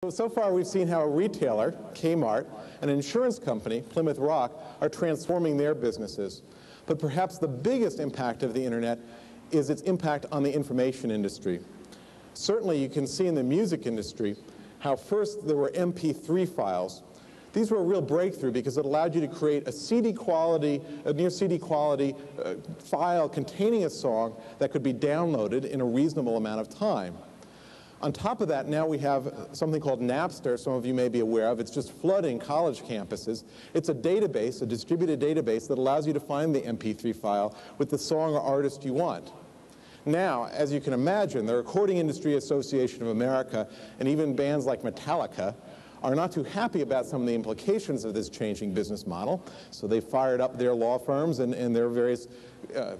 So far we've seen how a retailer, Kmart, and an insurance company, Plymouth Rock, are transforming their businesses. But perhaps the biggest impact of the internet is its impact on the information industry. Certainly you can see in the music industry how first there were MP3 files. These were a real breakthrough because it allowed you to create a CD quality, a near CD quality file containing a song that could be downloaded in a reasonable amount of time. On top of that, now we have something called Napster, some of you may be aware of. It's just flooding college campuses. It's a database, a distributed database that allows you to find the MP3 file with the song or artist you want. Now, as you can imagine, the Recording Industry Association of America and even bands like Metallica are not too happy about some of the implications of this changing business model. So they fired up their law firms and there are various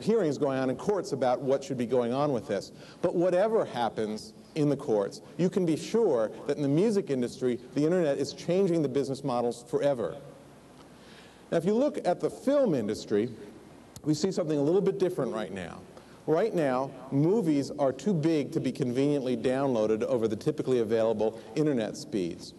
hearings going on in courts about what should be going on with this. But whatever happens in the courts, you can be sure that in the music industry, the internet is changing the business models forever. Now, if you look at the film industry, we see something a little bit different right now. Right now, movies are too big to be conveniently downloaded over the typically available internet speeds.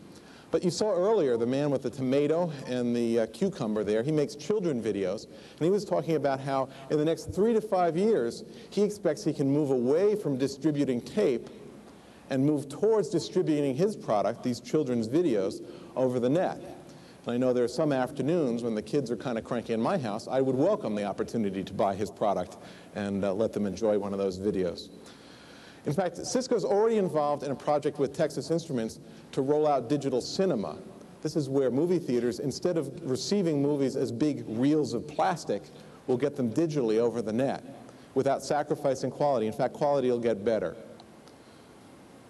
But you saw earlier the man with the tomato and the cucumber there. He makes children videos, and he was talking about how in the next 3 to 5 years, he expects he can move away from distributing tape and move towards distributing his product, these children's videos, over the net. And I know there are some afternoons when the kids are kind of cranky in my house, I would welcome the opportunity to buy his product and let them enjoy one of those videos. In fact, Cisco's already involved in a project with Texas Instruments to roll out digital cinema. This is where movie theaters, instead of receiving movies as big reels of plastic, will get them digitally over the net without sacrificing quality. In fact, quality will get better.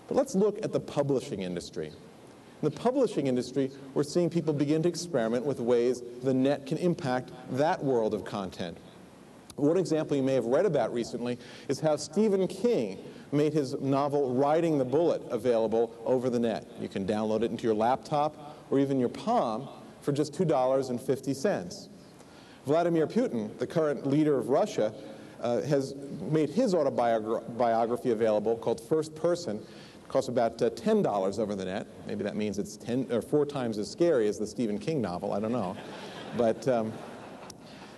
But let's look at the publishing industry. In the publishing industry, we're seeing people begin to experiment with ways the net can impact that world of content. One example you may have read about recently is how Stephen King made his novel Riding the Bullet available over the net. You can download it into your laptop or even your palm for just $2.50. Vladimir Putin, the current leader of Russia, has made his autobiography available called First Person. It costs about $10 over the net. Maybe that means it's 4 times as scary as the Stephen King novel, I don't know. But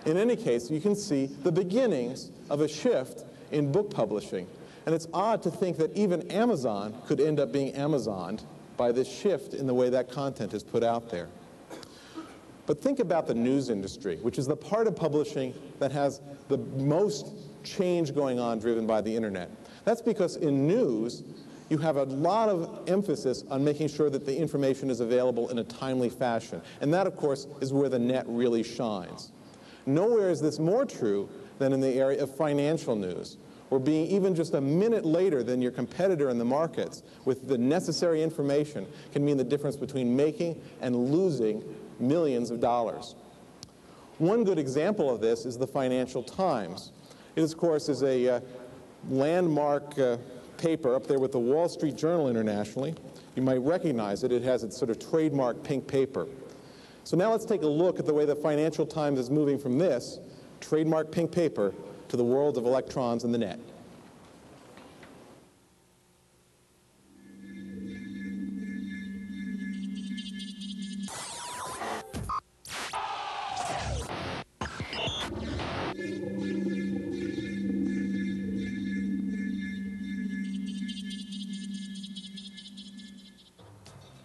in any case, you can see the beginnings of a shift in book publishing. And it's odd to think that even Amazon could end up being Amazoned by this shift in the way that content is put out there. But think about the news industry, which is the part of publishing that has the most change going on driven by the internet. That's because in news, you have a lot of emphasis on making sure that the information is available in a timely fashion. And that, of course, is where the net really shines. Nowhere is this more true than in the area of financial news, where being even just a minute later than your competitor in the markets with the necessary information can mean the difference between making and losing millions of dollars. One good example of this is the Financial Times. It, of course, is a landmark paper up there with the Wall Street Journal internationally. You might recognize it. It has its sort of trademark pink paper. So now let's take a look at the way the Financial Times is moving from this trademark pink paper to the world of electrons and the net.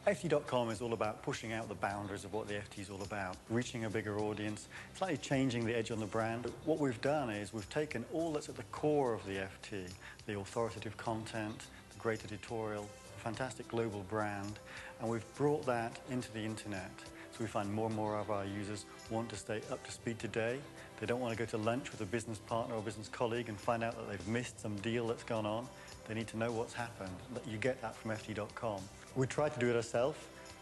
FT.com is all about pushing out the boundaries of what the FT is all about, reaching a bigger audience, slightly changing the edge on the brand. What we've done is we've taken all that's at the core of the FT, the authoritative content, the great editorial, a fantastic global brand, and we've brought that into the internet. So we find more and more of our users want to stay up to speed today. They don't want to go to lunch with a business partner or business colleague and find out that they've missed some deal that's gone on. They need to know what's happened. You get that from FT.com. We tried to do it ourselves,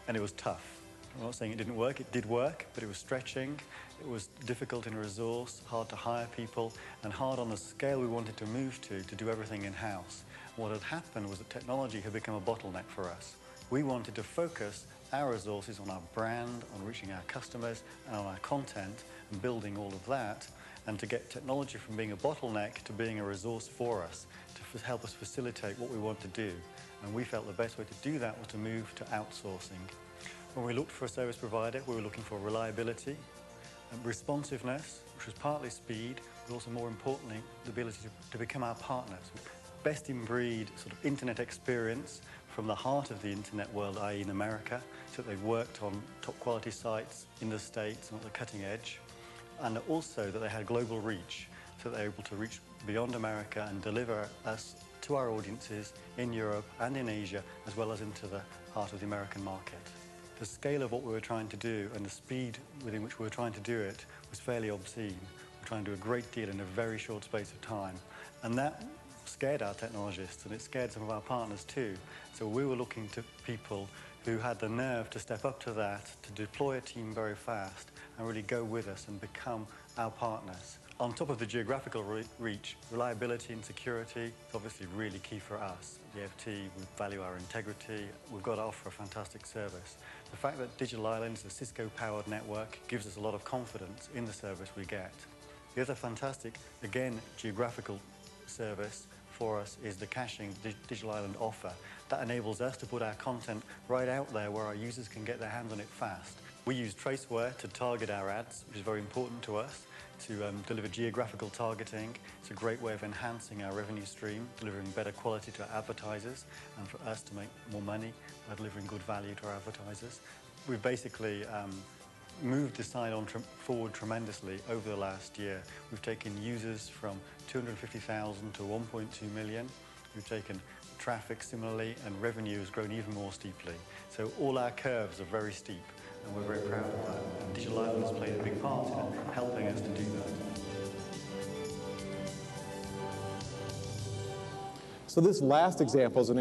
and it was tough. I'm not saying it didn't work. It did work, but it was stretching. It was difficult in resource, hard to hire people, and hard on the scale we wanted to move to do everything in-house. What had happened was that technology had become a bottleneck for us. We wanted to focus our resources on our brand, on reaching our customers, and on our content, and building all of that, and to get technology from being a bottleneck to being a resource for us, to help us facilitate what we want to do. And we felt the best way to do that was to move to outsourcing. When we looked for a service provider, we were looking for reliability and responsiveness, which was partly speed, but also more importantly, the ability to become our partners. Best in breed sort of internet experience from the heart of the internet world, i.e. in America, so that they've worked on top quality sites in the States and at the cutting edge, and also that they had global reach, so that they're able to reach beyond America and deliver us to our audiences in Europe and in Asia, as well as into the heart of the American market. The scale of what we were trying to do and the speed within which we were trying to do it was fairly obscene. We were trying to do a great deal in a very short space of time. And that scared our technologists, and it scared some of our partners too. So we were looking to people who had the nerve to step up to that, to deploy a team very fast, and really go with us and become our partners. On top of the geographical reach, reliability and security is obviously really key for us. At the FT, we value our integrity. We've got to offer a fantastic service. The fact that Digital Island is a Cisco-powered network gives us a lot of confidence in the service we get. The other fantastic, again, geographical service for us is the caching Digital Island offer. That enables us to put our content right out there where our users can get their hands on it fast. We use Traceware to target our ads, which is very important to us, to deliver geographical targeting. It's a great way of enhancing our revenue stream, delivering better quality to our advertisers, and for us to make more money by delivering good value to our advertisers. We've basically moved the site forward tremendously over the last year. We've taken users from 250,000 to 1.2 million. We've taken traffic similarly, and revenue has grown even more steeply. So all our curves are very steep, and we're very proud of that. And Digital Island has played a big part in helping us to do that. So this last example is an